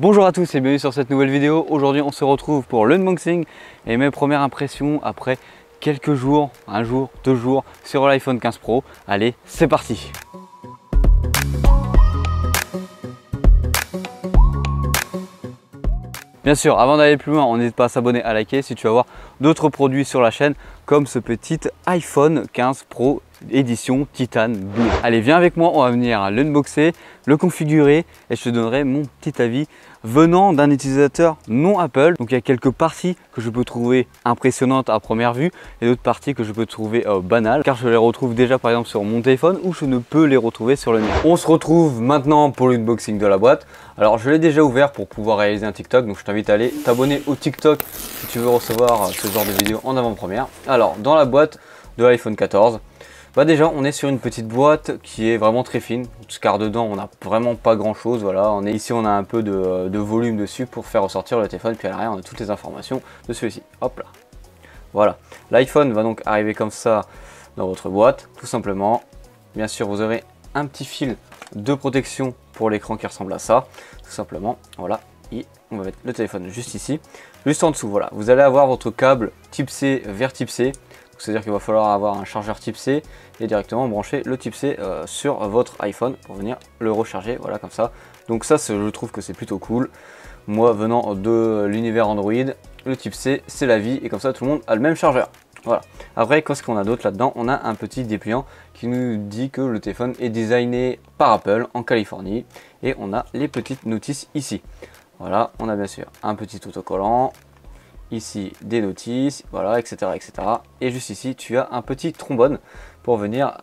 Bonjour à tous et bienvenue sur cette nouvelle vidéo. Aujourd'hui on se retrouve pour l'unboxing et mes premières impressions après quelques jours, un jour, 2 jours sur l'iPhone 15 Pro. Allez, c'est parti! Bien sûr, avant d'aller plus loin, on n'hésite pas à s'abonner, à liker si tu veux voir d'autres produits sur la chaîne comme ce petit iPhone 15 Pro édition Titane Bleu. Allez, viens avec moi, on va venir l'unboxer, le configurer et je te donnerai mon petit avis venant d'un utilisateur non Apple. Donc il y a quelques parties que je peux trouver impressionnantes à première vue et d'autres parties que je peux trouver banales car je les retrouve déjà par exemple sur mon téléphone ou je ne peux les retrouver sur le mien. On se retrouve maintenant pour l'unboxing de la boîte. Alors je l'ai déjà ouvert pour pouvoir réaliser un TikTok, donc je t'invite à aller t'abonner au TikTok si tu veux recevoir ce genre de vidéo en avant-première. Alors dans la boîte de l'iPhone 14, déjà on est sur une petite boîte qui est vraiment très fine, car dedans on n'a vraiment pas grand chose. Voilà, ici on a un peu de volume dessus pour faire ressortir le téléphone, puis à l'arrière on a toutes les informations de celui-ci. Hop là, voilà, l'iPhone va donc arriver comme ça dans votre boîte, tout simplement. Bien sûr vous aurez un petit fil de protection pour l'écran qui ressemble à ça, tout simplement. Voilà, et on va mettre le téléphone juste ici, juste en dessous. Voilà, vous allez avoir votre câble type C vers type C. C'est-à-dire qu'il va falloir avoir un chargeur type C et directement brancher le type C sur votre iPhone pour venir le recharger, voilà comme ça. Donc ça, je trouve que c'est plutôt cool. Moi, venant de l'univers Android, le type C, c'est la vie et comme ça, tout le monde a le même chargeur. Voilà. Après, qu'est-ce qu'on a d'autre là-dedans? On a un petit dépliant qui nous dit que le téléphone est designé par Apple en Californie et on a les petites notices ici. Voilà, on a bien sûr un petit autocollant. Ici des notices, voilà, etc., etc. Et juste ici, tu as un petit trombone pour venir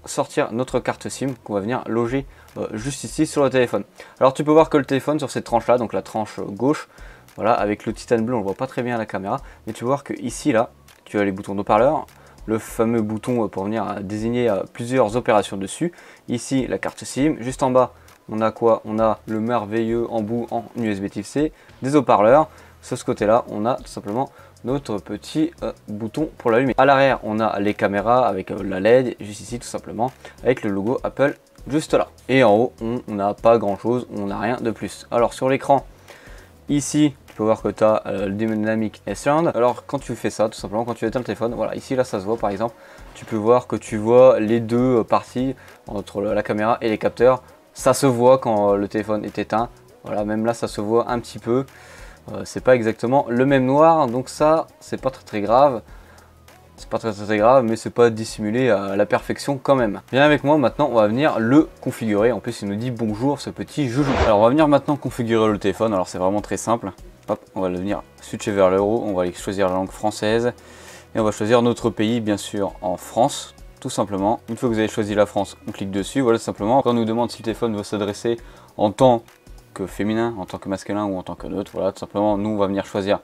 sortir notre carte SIM qu'on va venir loger juste ici sur le téléphone. Alors tu peux voir que le téléphone sur cette tranche là, donc la tranche gauche, voilà, avec le titane bleu, on le voit pas très bien à la caméra, mais tu peux voir que ici là, tu as les boutons d'haut-parleur, le fameux bouton pour venir désigner plusieurs opérations dessus. Ici la carte SIM, juste en bas, on a quoi? On a le merveilleux embout en USB Type C, des haut-parleurs. Sur ce côté là on a tout simplement notre petit bouton pour l'allumer. À l'arrière on a les caméras avec la LED juste ici tout simplement avec le logo Apple juste là. Et en haut on n'a pas grand chose, on n'a rien de plus. Alors sur l'écran ici tu peux voir que tu as le Dynamic S-Sound. Alors quand tu fais ça, tout simplement quand tu éteins le téléphone, voilà, ici là ça se voit par exemple, tu peux voir que tu vois les deux parties entre la caméra et les capteurs. Ça se voit quand le téléphone est éteint, voilà, même là ça se voit un petit peu. C'est pas exactement le même noir, donc ça c'est pas très grave. C'est pas très grave, mais c'est pas dissimulé à la perfection quand même. Viens avec moi, maintenant on va venir le configurer. En plus il nous dit bonjour ce petit joujou. Alors on va venir maintenant configurer le téléphone. Alors c'est vraiment très simple. Hop, on va le venir switcher vers le haut, on va aller choisir la langue française et on va choisir notre pays, bien sûr en France, tout simplement. Une fois que vous avez choisi la France, on clique dessus, voilà tout simplement. Quand on nous demande si le téléphone veut s'adresser en tant que féminin, en tant que masculin ou en tant que neutre, voilà tout simplement. Nous on va venir choisir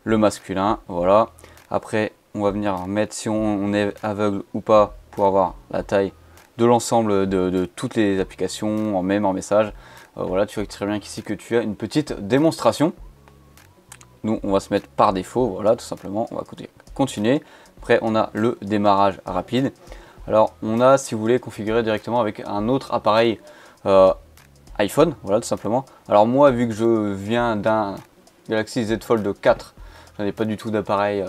le masculin, voilà. Après on va venir mettre si on est aveugle ou pas pour avoir la taille de l'ensemble de toutes les applications en message. Voilà, tu vois très bien qu'ici que tu as une petite démonstration. Nous on va se mettre par défaut, voilà tout simplement. On va continuer. Après on a le démarrage rapide. Alors on a, si vous voulez, configurer directement avec un autre appareil iPhone, voilà tout simplement. Alors moi, vu que je viens d'un Galaxy Z Fold 4, je n'ai pas du tout d'appareil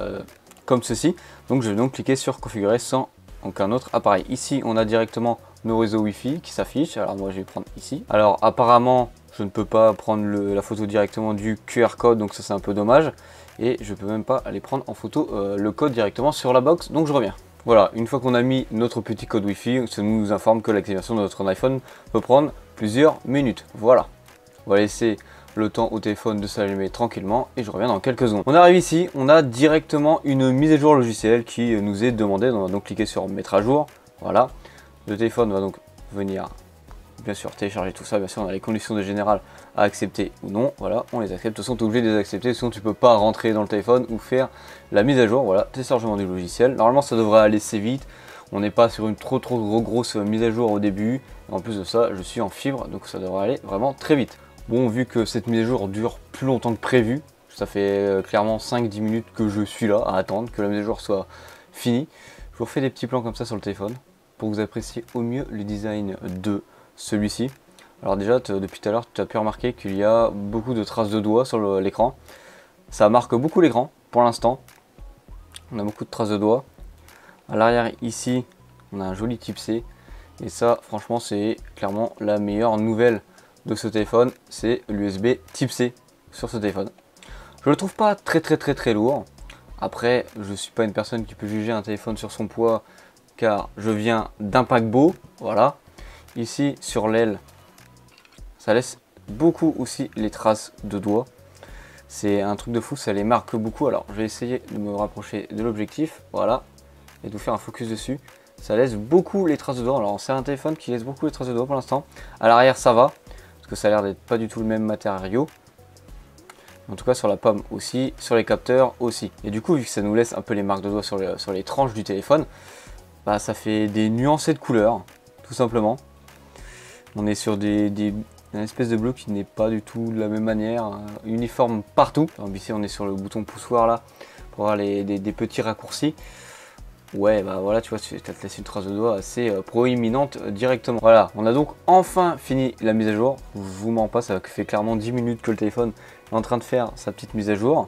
comme ceci, donc je vais donc cliquer sur configurer sans aucun autre appareil. Ici on a directement nos réseaux Wi-Fi qui s'affichent. Alors moi je vais prendre ici. Alors apparemment je ne peux pas prendre la photo directement du QR code, donc ça c'est un peu dommage, et je peux même pas aller prendre en photo le code directement sur la box, donc je reviens. Voilà, une fois qu'on a mis notre petit code Wi-Fi, ça nous informe que l'activation de notre iPhone peut prendre plusieurs minutes. Voilà, on va laisser le temps au téléphone de s'allumer tranquillement et je reviens dans quelques secondes. On arrive ici, on a directement une mise à jour logicielle qui nous est demandée. On va donc cliquer sur mettre à jour. Voilà, le téléphone va donc venir bien sûr télécharger tout ça. Bien sûr on a les conditions de général à accepter ou non. Voilà, on les accepte. De toute façon tu es obligé de les accepter, sinon tu peux pas rentrer dans le téléphone ou faire la mise à jour. Voilà, téléchargement du logiciel. Normalement ça devrait aller assez vite. On n'est pas sur une trop grosse mise à jour au début. En plus de ça, je suis en fibre, donc ça devrait aller vraiment très vite. Bon, vu que cette mise à jour dure plus longtemps que prévu, ça fait clairement 5-10 minutes que je suis là à attendre que la mise à jour soit finie. Je vous refais des petits plans comme ça sur le téléphone pour que vous appréciez au mieux le design de celui-ci. Alors déjà, depuis tout à l'heure, tu as pu remarquer qu'il y a beaucoup de traces de doigts sur l'écran. Ça marque beaucoup l'écran pour l'instant. On a beaucoup de traces de doigts. À l'arrière ici, on a un joli type C. Et ça, franchement, c'est clairement la meilleure nouvelle de ce téléphone. C'est l'USB type C sur ce téléphone. Je le trouve pas très lourd. Après, je suis pas une personne qui peut juger un téléphone sur son poids, car je viens d'un paquebot. Voilà. Ici, sur l'aile, ça laisse beaucoup aussi les traces de doigts. C'est un truc de fou, ça les marque beaucoup. Alors, je vais essayer de me rapprocher de l'objectif. Voilà. Et de vous faire un focus dessus. Ça laisse beaucoup les traces de doigts. Alors, c'est un téléphone qui laisse beaucoup les traces de doigts pour l'instant. À l'arrière, ça va. Parce que ça a l'air d'être pas du tout le même matériau. En tout cas, sur la pomme aussi. Sur les capteurs aussi. Et du coup, vu que ça nous laisse un peu les marques de doigts sur les tranches du téléphone, bah, ça fait des nuancés de couleurs. Tout simplement. On est sur une espèce de bleu qui n'est pas du tout de la même manière, uniforme partout. Donc ici on est sur le bouton poussoir là, pour avoir des petits raccourcis. Ouais, bah voilà, tu vois, tu as laissé une trace de doigt assez proéminente directement. Voilà, on a donc enfin fini la mise à jour. Je vous mens pas, ça fait clairement 10 minutes que le téléphone est en train de faire sa petite mise à jour.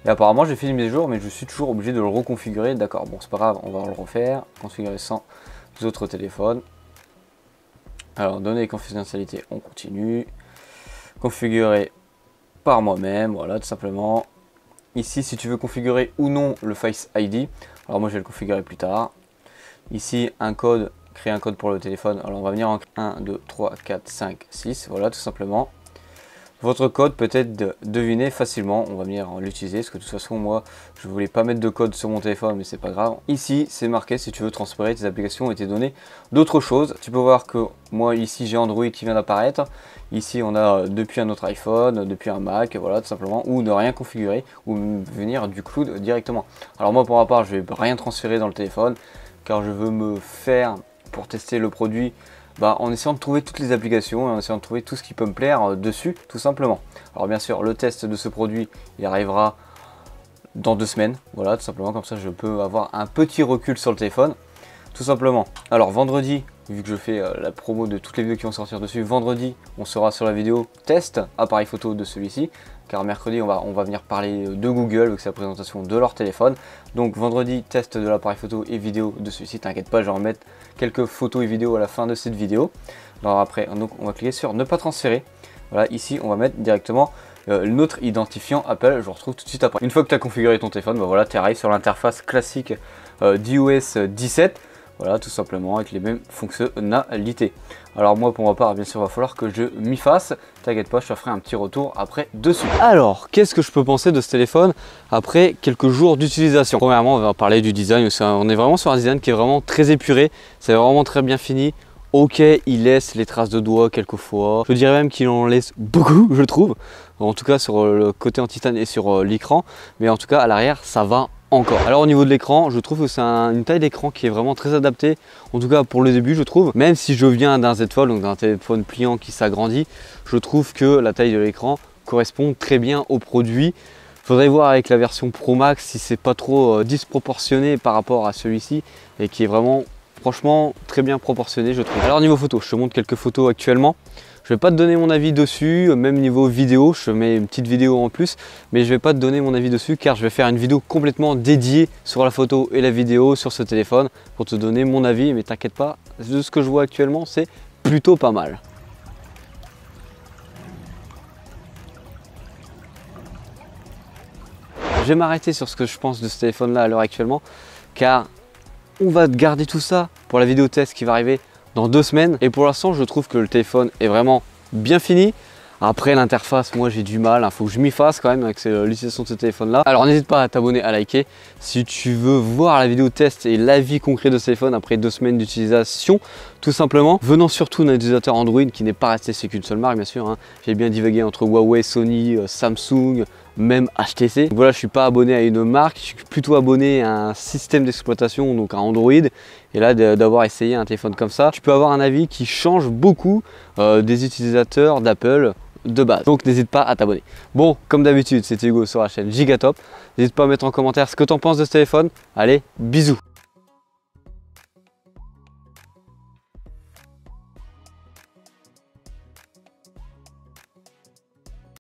Et apparemment j'ai fait une mise à jour, mais je suis toujours obligé de le reconfigurer. D'accord, bon c'est pas grave, on va le refaire. Configurer sans autres téléphones. Alors, données et confidentialité, on continue. Configurer par moi-même, voilà, tout simplement. Ici, si tu veux configurer ou non le Face ID, alors moi je vais le configurer plus tard. Ici, un code, créer un code pour le téléphone. Alors, on va venir en 1, 2, 3, 4, 5, 6, voilà, tout simplement. Votre code peut être deviné facilement, on va venir l'utiliser, parce que de toute façon moi je voulais pas mettre de code sur mon téléphone, mais c'est pas grave. Ici c'est marqué si tu veux transférer tes applications et tes données d'autres choses. Tu peux voir que moi ici j'ai Android qui vient d'apparaître. Ici on a depuis un autre iPhone, depuis un Mac, voilà tout simplement, ou ne rien configurer, ou venir du cloud directement. Alors moi pour ma part je vais rien transférer dans le téléphone, car je veux me faire, pour tester le produit, en essayant de trouver toutes les applications et en essayant de trouver tout ce qui peut me plaire dessus, tout simplement. Alors bien sûr, le test de ce produit, il arrivera dans 2 semaines. Voilà, tout simplement, comme ça je peux avoir un petit recul sur le téléphone, tout simplement. Alors vendredi, vu que je fais la promo de toutes les vidéos qui vont sortir dessus, vendredi, on sera sur la vidéo test appareil photo de celui-ci. Car mercredi, on va venir parler de Google, avec sa présentation de leur téléphone. Donc vendredi, test de l'appareil photo et vidéo de celui-ci. T'inquiète pas, je vais remettre quelques photos et vidéos à la fin de cette vidéo. Alors après, donc, on va cliquer sur ne pas transférer. Voilà, ici, on va mettre directement notre identifiant Apple. Je vous retrouve tout de suite après. Une fois que tu as configuré ton téléphone, voilà, tu arrives sur l'interface classique d'iOS 17. Voilà, tout simplement, avec les mêmes fonctionnalités. Alors moi, pour ma part, bien sûr, il va falloir que je m'y fasse. T'inquiète pas, je te ferai un petit retour après dessus. Alors, qu'est-ce que je peux penser de ce téléphone après quelques jours d'utilisation? Premièrement, on va parler du design. On est vraiment sur un design qui est vraiment très épuré. C'est vraiment très bien fini. Ok, il laisse les traces de doigts quelquefois. Je dirais même qu'il en laisse beaucoup, je trouve. En tout cas, sur le côté en titane et sur l'écran. Mais en tout cas, à l'arrière, ça va encore. Alors au niveau de l'écran, je trouve que c'est une taille d'écran qui est vraiment très adaptée, en tout cas pour le début je trouve. Même si je viens d'un Z Fold, donc d'un téléphone pliant qui s'agrandit, je trouve que la taille de l'écran correspond très bien au produit. Faudrait voir avec la version Pro Max si c'est pas trop disproportionné par rapport à celui-ci et qui est vraiment franchement très bien proportionné je trouve. Alors niveau photo, je te montre quelques photos actuellement. Je vais pas te donner mon avis dessus, même niveau vidéo, je mets une petite vidéo en plus, mais je vais pas te donner mon avis dessus car je vais faire une vidéo complètement dédiée sur la photo et la vidéo sur ce téléphone pour te donner mon avis, mais t'inquiète pas, de ce que je vois actuellement, c'est plutôt pas mal. Je vais m'arrêter sur ce que je pense de ce téléphone là à l'heure actuellement car on va garder tout ça pour la vidéo test qui va arriver dans 2 semaines. Et pour l'instant, je trouve que le téléphone est vraiment bien fini. Après l'interface, moi j'ai du mal, faut que je m'y fasse quand même avec l'utilisation de ce téléphone là. Alors n'hésite pas à t'abonner, à liker si tu veux voir la vidéo test et l'avis concret de ce téléphone après 2 semaines d'utilisation, tout simplement. Venant surtout d'un utilisateur Android qui n'est pas resté qu'une seule marque bien sûr, hein. J'ai bien divagué entre Huawei, Sony, Samsung, même HTC. Donc voilà, je suis pas abonné à une marque, je suis plutôt abonné à un système d'exploitation, donc à Android. Et là, d'avoir essayé un téléphone comme ça, tu peux avoir un avis qui change beaucoup des utilisateurs d'Apple de base. Donc n'hésite pas à t'abonner. Bon, comme d'habitude, c'était Hugo sur la chaîne Gigatop. N'hésite pas à mettre en commentaire ce que tu en penses de ce téléphone. Allez, bisous!